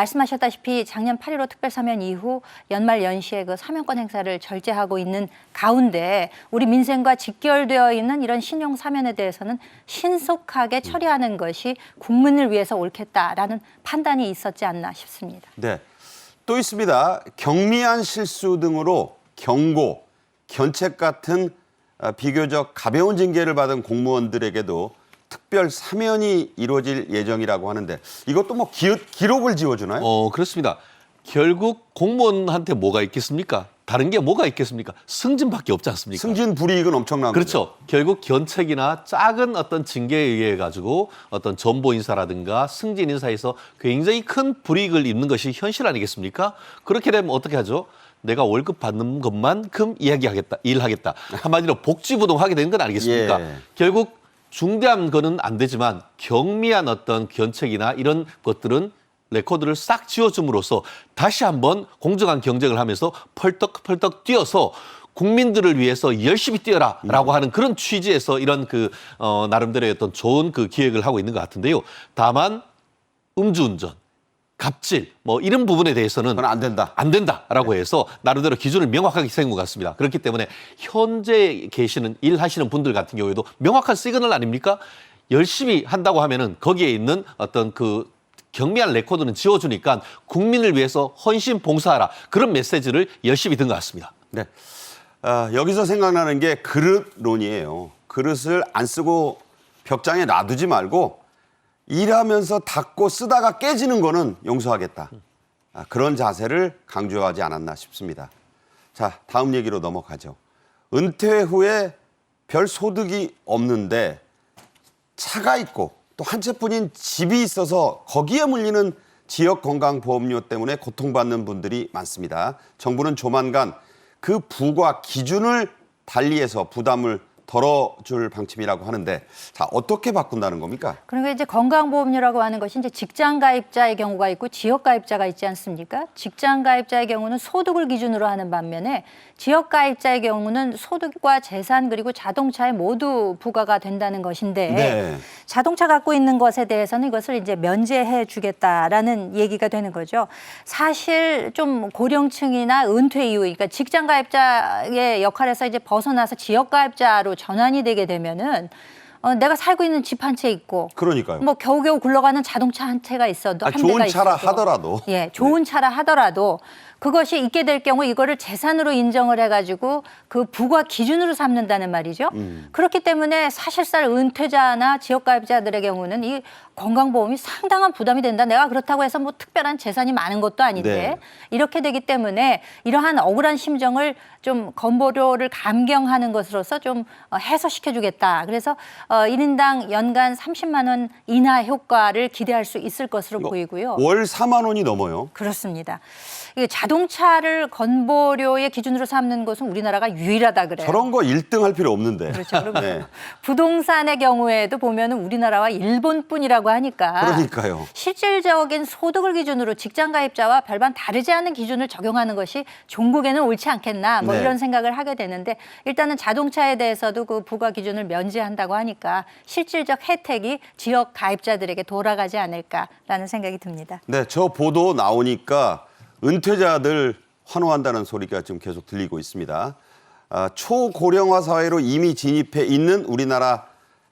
말씀하셨다시피 작년 8.15 특별사면 이후 연말 연시에 그 사면권 행사를 절제하고 있는 가운데 우리 민생과 직결되어 있는 이런 신용 사면에 대해서는 신속하게 처리하는 것이 국민을 위해서 옳겠다라는 판단이 있었지 않나 싶습니다. 네. 또 있습니다. 경미한 실수 등으로 경고, 견책 같은 비교적 가벼운 징계를 받은 공무원들에게도 특별 사면이 이루어질 예정이라고 하는데 이것도 뭐 기록을 지워주나요? 그렇습니다. 결국 공무원한테 뭐가 있겠습니까? 다른 게 뭐가 있겠습니까? 승진밖에 없지 않습니까? 승진 불이익은 엄청난 거죠. 그렇죠. 결국 견책이나 작은 어떤 징계에 의해 가지고 어떤 전보 인사라든가 승진 인사에서 굉장히 큰 불이익을 입는 것이 현실 아니겠습니까? 그렇게 되면 어떻게 하죠? 내가 월급 받는 것만큼 일하겠다. 한마디로 복지부동하게 되는 건 아니겠습니까? 예. 결국 중대한 거는 안 되지만 경미한 어떤 견책이나 이런 것들은 레코드를 싹 지워줌으로써 다시 한번 공정한 경쟁을 하면서 펄떡펄떡 뛰어서 국민들을 위해서 열심히 뛰어라라고 하는 그런 취지에서 이런 나름대로의 어떤 좋은 그 기획을 하고 있는 것 같은데요. 다만 음주운전, 갑질 뭐 이런 부분에 대해서는 그건 안 된다. 안 된다라고 해서 나름대로 기준을 명확하게 세운 것 같습니다. 그렇기 때문에 현재 계시는 일하시는 분들 같은 경우에도 명확한 시그널 아닙니까? 열심히 한다고 하면은 거기에 있는 어떤 그 경미한 레코드는 지워주니까 국민을 위해서 헌신 봉사하라 그런 메시지를 열심히 든 것 같습니다. 네. 여기서 생각나는 게 그릇론이에요. 그릇을 안 쓰고 벽장에 놔두지 말고 일하면서 닦고 쓰다가 깨지는 거는 용서하겠다. 그런 자세를 강조하지 않았나 싶습니다. 자, 다음 얘기로 넘어가죠. 은퇴 후에 별 소득이 없는데 차가 있고 또 한 채뿐인 집이 있어서 거기에 물리는 지역건강보험료 때문에 고통받는 분들이 많습니다. 정부는 조만간 그 부과 기준을 달리해서 부담을 덜어줄 방침이라고 하는데 자 어떻게 바꾼다는 겁니까? 그러니까 이제 건강보험료라고 하는 것이 이제 직장 가입자의 경우가 있고 지역 가입자가 있지 않습니까? 직장 가입자의 경우는 소득을 기준으로 하는 반면에 지역 가입자의 경우는 소득과 재산 그리고 자동차에 모두 부과가 된다는 것인데 네. 자동차 갖고 있는 것에 대해서는 이것을 이제 면제해 주겠다라는 얘기가 되는 거죠. 사실 좀 고령층이나 은퇴 이후, 그러니까 직장 가입자의 역할에서 이제 벗어나서 지역 가입자로 전환이 되게 되면은 내가 살고 있는 집 한 채 있고, 그러니까요. 뭐 겨우겨우 굴러가는 자동차 한 채가 있어도 한 좋은 대가 차라 있어도, 하더라도. 예, 좋은 차라 하더라도 그것이 있게 될 경우 이거를 재산으로 인정을 해가지고 그 부과 기준으로 삼는다는 말이죠. 그렇기 때문에 사실상 은퇴자나 지역가입자들의 경우는 이 건강보험이 상당한 부담이 된다. 내가 그렇다고 해서 뭐 특별한 재산이 많은 것도 아닌데 네. 이렇게 되기 때문에 이러한 억울한 심정을 좀 건보료를 감경하는 것으로서 좀 해소시켜주겠다. 그래서 1인당 연간 30만 원 이하 효과를 기대할 수 있을 것으로 보이고요. 월 4만 원이 넘어요. 그렇습니다. 이게 자동차를 건보료의 기준으로 삼는 것은 우리나라가 유일하다 그래요. 저런 거 1등 할 필요 없는데. 그렇죠. 그리고 네. 부동산의 경우에도 보면은 우리나라와 일본뿐이라고 하니까 그러니까요. 실질적인 소득을 기준으로 직장 가입자와 별반 다르지 않은 기준을 적용하는 것이 종국에는 옳지 않겠나 뭐 네. 이런 생각을 하게 되는데 일단은 자동차에 대해서도 그 부과 기준을 면제한다고 하니까 실질적 혜택이 지역 가입자들에게 돌아가지 않을까라는 생각이 듭니다. 네, 저 보도 나오니까 은퇴자들 환호한다는 소리가 지금 계속 들리고 있습니다. 초고령화 사회로 이미 진입해 있는 우리나라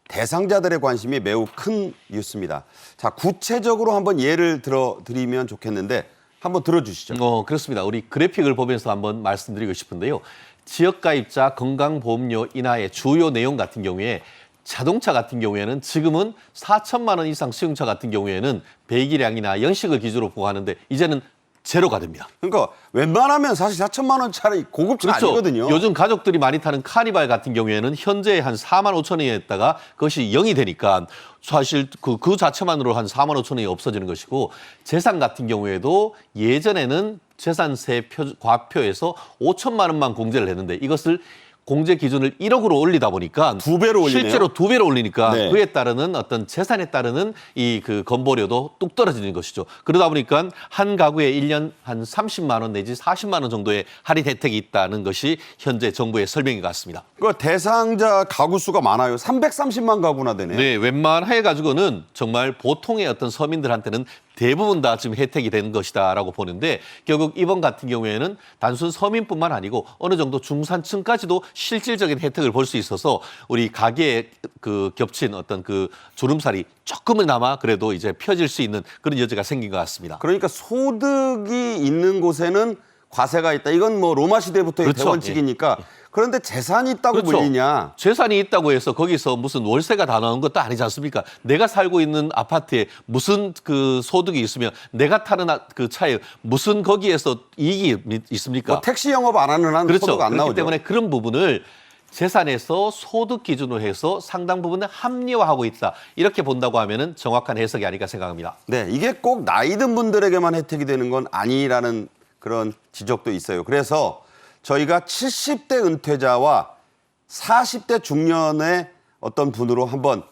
대상자들의 관심이 매우 큰 뉴스입니다. 자, 구체적으로 한번 예를 들어드리면 좋겠는데 한번 들어주시죠. 그렇습니다. 우리 그래픽을 보면서 한번 말씀드리고 싶은데요. 지역가입자 건강보험료 인하의 주요 내용 같은 경우에 자동차 같은 경우에는 지금은 4천만 원 이상 수용차 같은 경우에는 배기량이나 연식을 기준으로 보고하는데 이제는 제로가 됩니다. 그러니까 웬만하면 사실 4천만 원짜리 고급차 그렇죠. 아니거든요. 요즘 가족들이 많이 타는 카니발 같은 경우에는 현재 한 4만 5천 원이었다가 그것이 0이 되니까 사실 그 자체만으로 한 4만 5천 원이 없어지는 것이고 재산 같은 경우에도 예전에는 재산세 과표에서 5천만 원만 공제를 했는데 이것을 공제 기준을 1억으로 올리다 보니까 2배로 올리네요. 실제로 2배로 올리니까 네. 그에 따르는 어떤 재산에 따르는 이 그 건보료도 뚝 떨어지는 것이죠. 그러다 보니까 한 가구에 1년 한 30만 원 내지 40만 원 정도의 할인 혜택이 있다는 것이 현재 정부의 설명인 것 같습니다. 그 대상자 가구 수가 많아요. 330만 가구나 되네요. 네, 웬만해 가지고는 정말 보통의 어떤 서민들한테는 대부분 다 지금 혜택이 되는 것이다라고 보는데 결국 이번 같은 경우에는 단순 서민뿐만 아니고 어느 정도 중산층까지도 실질적인 혜택을 볼 수 있어서 우리 가계에 그 겹친 어떤 그 주름살이 조금은나마 그래도 이제 펴질 수 있는 그런 여지가 생긴 것 같습니다. 그러니까 소득이 있는 곳에는 과세가 있다. 이건 뭐 로마 시대부터의 그렇죠. 대원칙이니까. 그런데 재산이 있다고 그렇죠. 불리냐? 재산이 있다고 해서 거기서 무슨 월세가 다 나오는 것도 아니지 않습니까? 내가 살고 있는 아파트에 무슨 그 소득이 있으면 내가 타는 그 차에 무슨 거기에서 이익이 있습니까? 뭐 택시 영업 안 하는 한 그렇죠. 소득 안 그렇기 나오죠. 때문에 그런 부분을 재산에서 소득 기준으로 해서 상당 부분을 합리화하고 있다. 이렇게 본다고 하면은 정확한 해석이 아닐까 생각합니다. 네, 이게 꼭 나이 든 분들에게만 혜택이 되는 건 아니라는 그런 지적도 있어요. 그래서 저희가 70대 은퇴자와 40대 중년의 어떤 분으로 한번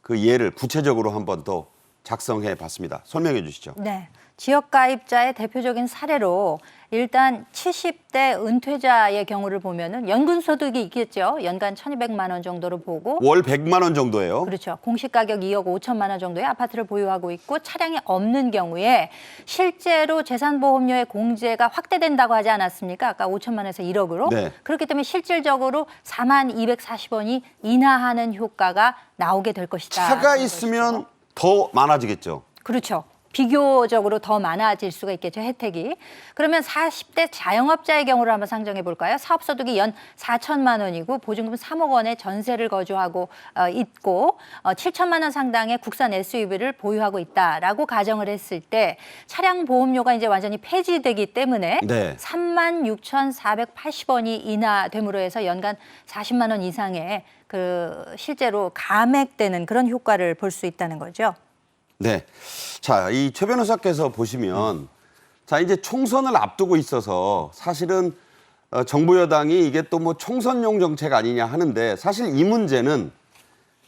그 예를 구체적으로 한번 더 작성해 봤습니다. 설명해 주시죠. 네. 지역가입자의 대표적인 사례로 일단 70대 은퇴자의 경우를 보면은 연금소득이 있겠죠. 연간 1,200만 원 정도로 보고 월 100만 원 정도예요. 그렇죠. 공시가격 2억 5천만 원 정도의 아파트를 보유하고 있고 차량이 없는 경우에 실제로 재산보험료의 공제가 확대된다고 하지 않았습니까? 아까 5천만 원에서 1억으로. 네. 그렇기 때문에 실질적으로 4만 240원이 인하하는 효과가 나오게 될 것이다. 차가 있으면 더 많아지겠죠. 그렇죠. 비교적으로 더 많아질 수가 있겠죠, 혜택이. 그러면 40대 자영업자의 경우를 한번 상정해 볼까요? 사업소득이 연 4천만 원이고 보증금 3억 원의 전세를 거주하고 있고 7천만 원 상당의 국산 SUV를 보유하고 있다라고 가정을 했을 때 차량 보험료가 이제 완전히 폐지되기 때문에 네. 36,480원이 인하됨으로 해서 연간 40만 원 이상의 그 실제로 감액되는 그런 효과를 볼 수 있다는 거죠. 네. 자, 이 최 변호사께서 보시면 자, 이제 총선을 앞두고 있어서 사실은 정부 여당이 이게 또 뭐 총선용 정책 아니냐 하는데 사실 이 문제는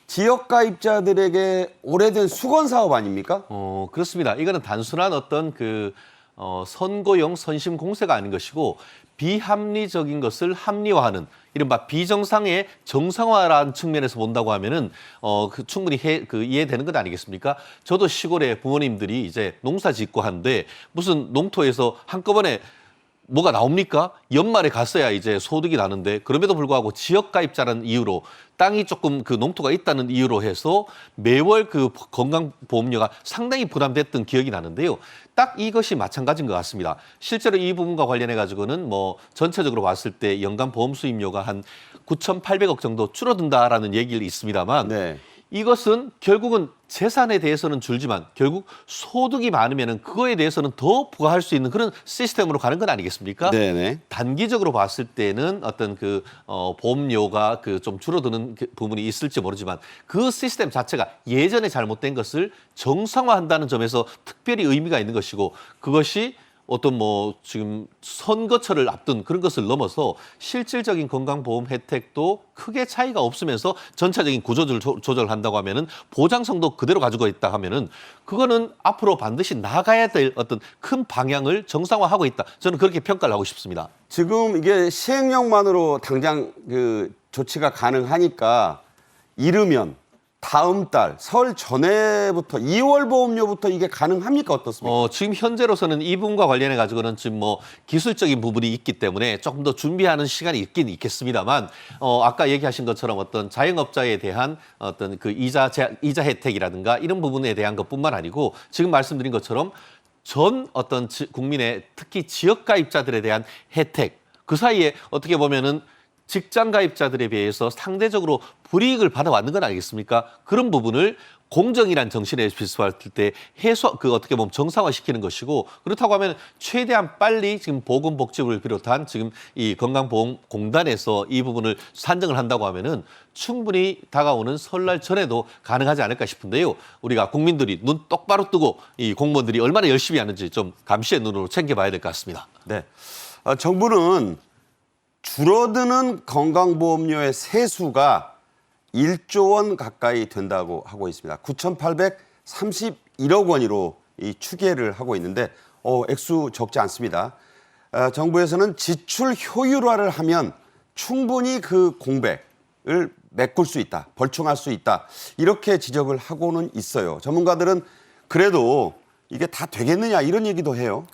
지역 가입자들에게 오래된 수건 사업 아닙니까? 그렇습니다. 이거는 단순한 어떤 그 선거용 선심 공세가 아닌 것이고 비합리적인 것을 합리화하는 이른바 비정상의 정상화라는 측면에서 본다고 하면은 그 충분히 이해되는 것 아니겠습니까? 저도 시골에 부모님들이 이제 농사 짓고 하는데 무슨 농토에서 한꺼번에 뭐가 나옵니까? 연말에 갔어야 이제 소득이 나는데 그럼에도 불구하고 지역 가입자라는 이유로 땅이 조금 그 농토가 있다는 이유로 해서 매월 그 건강보험료가 상당히 부담됐던 기억이 나는데요. 딱 이것이 마찬가지인 것 같습니다. 실제로 이 부분과 관련해 가지고는 뭐 전체적으로 봤을 때 연간 보험 수입료가 한 9,800억 정도 줄어든다라는 얘기가 있습니다만 네. 이것은 결국은 재산에 대해서는 줄지만 결국 소득이 많으면은 그거에 대해서는 더 부과할 수 있는 그런 시스템으로 가는 건 아니겠습니까? 네네. 단기적으로 봤을 때는 어떤 그 보험료가 그 좀 줄어드는 부분이 있을지 모르지만 그 시스템 자체가 예전에 잘못된 것을 정상화한다는 점에서 특별히 의미가 있는 것이고 그것이 어떤 뭐 지금 선거철을 앞둔 그런 것을 넘어서 실질적인 건강보험 혜택도 크게 차이가 없으면서 전체적인 구조를 조절한다고 하면은 보장성도 그대로 가지고 있다 하면은 그거는 앞으로 반드시 나가야 될 어떤 큰 방향을 정상화하고 있다. 저는 그렇게 평가를 하고 싶습니다. 지금 이게 시행령만으로 당장 그 조치가 가능하니까 이르면 다음 달 설 전에부터 2월 보험료부터 이게 가능합니까? 어떻습니까? 지금 현재로서는 이 부분과 관련해 가지고는 지금 뭐 기술적인 부분이 있기 때문에 조금 더 준비하는 시간이 있긴 있겠습니다만 아까 얘기하신 것처럼 어떤 자영업자에 대한 어떤 그 이자 혜택이라든가 이런 부분에 대한 것뿐만 아니고 지금 말씀드린 것처럼 전 어떤 국민의 특히 지역 가입자들에 대한 혜택 그 사이에 어떻게 보면은 직장 가입자들에 비해서 상대적으로 불이익을 받아왔는 건 아니겠습니까? 그런 부분을 공정이란 정신에 비수할 때 어떻게 보면 정상화시키는 것이고 그렇다고 하면 최대한 빨리 지금 보건복지부를 비롯한 지금 이 건강보험공단에서 이 부분을 산정을 한다고 하면은 충분히 다가오는 설날 전에도 가능하지 않을까 싶은데요. 우리가 국민들이 눈 똑바로 뜨고 이 공무원들이 얼마나 열심히 하는지 좀 감시의 눈으로 챙겨봐야 될 것 같습니다. 네. 정부는 줄어드는 건강보험료의 세수가 1조 원 가까이 된다고 하고 있습니다. 9,831억 원으로 이 추계를 하고 있는데 액수 적지 않습니다. 정부에서는 지출 효율화를 하면 충분히 그 공백을 메꿀 수 있다, 벌충할 수 있다 이렇게 지적을 하고는 있어요. 전문가들은 그래도 이게 다 되겠느냐 이런 얘기도 해요.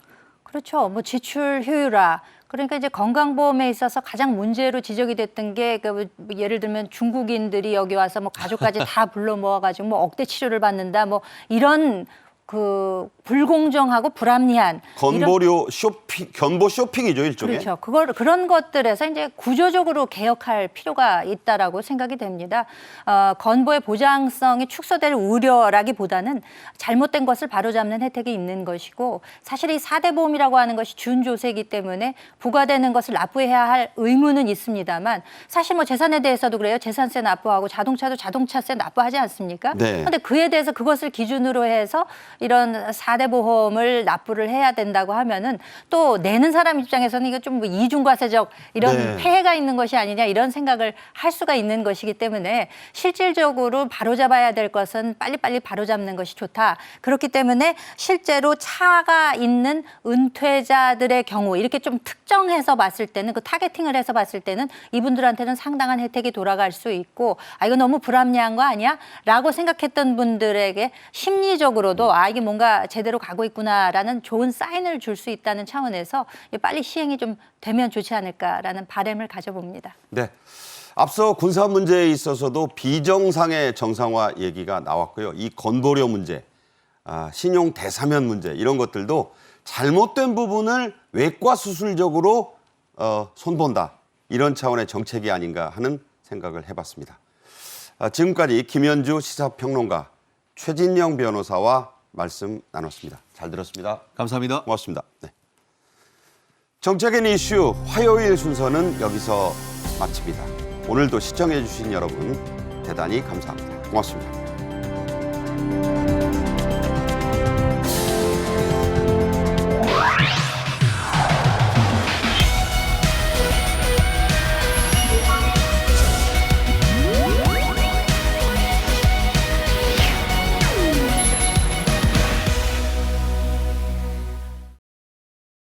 그렇죠. 뭐 지출 효율화. 그러니까 이제 건강보험에 있어서 가장 문제로 지적이 됐던 게 그 예를 들면 중국인들이 여기 와서 뭐 가족까지 다 불러 모아가지고 뭐 억대 치료를 받는다 뭐 이런 그 불공정하고 불합리한 건보료 쇼핑, 견보 쇼핑이죠 일종의. 그렇죠. 그런 것들에서 이제 구조적으로 개혁할 필요가 있다라고 생각이 됩니다. 건보의 보장성이 축소될 우려라기보다는 잘못된 것을 바로잡는 혜택이 있는 것이고 사실 이 4대 보험이라고 하는 것이 준조세이기 때문에 부과되는 것을 납부해야 할 의무는 있습니다만 사실 뭐 재산에 대해서도 그래요. 재산세 납부하고 자동차도 자동차세 납부하지 않습니까? 네. 그런데 그에 대해서 그것을 기준으로 해서 이런 4대 보험을 납부를 해야 된다고 하면은 또 내는 사람 입장에서는 이거 좀 이중과세적 이런 네. 폐해가 있는 것이 아니냐 이런 생각을 할 수가 있는 것이기 때문에 실질적으로 바로잡아야 될 것은 빨리빨리 바로잡는 것이 좋다. 그렇기 때문에 실제로 차가 있는 은퇴자들의 경우 이렇게 좀 특정해서 봤을 때는 그 타겟팅을 해서 봤을 때는 이분들한테는 상당한 혜택이 돌아갈 수 있고 이거 너무 불합리한 거 아니야? 라고 생각했던 분들에게 심리적으로도 이게 뭔가 제대로 가고 있구나라는 좋은 사인을 줄 수 있다는 차원에서 빨리 시행이 좀 되면 좋지 않을까라는 바람을 가져봅니다. 네. 앞서 군사 문제에 있어서도 비정상의 정상화 얘기가 나왔고요. 이 건보료 문제, 신용 대사면 문제 이런 것들도 잘못된 부분을 외과 수술적으로 손본다. 이런 차원의 정책이 아닌가 하는 생각을 해봤습니다. 지금까지 김현주 시사평론가, 최진영 변호사와 말씀 나눴습니다. 잘 들었습니다. 감사합니다. 고맙습니다. 네. 정책인 이슈 화요일 순서는 여기서 마칩니다. 오늘도 시청해 주신 여러분 대단히 감사합니다. 고맙습니다.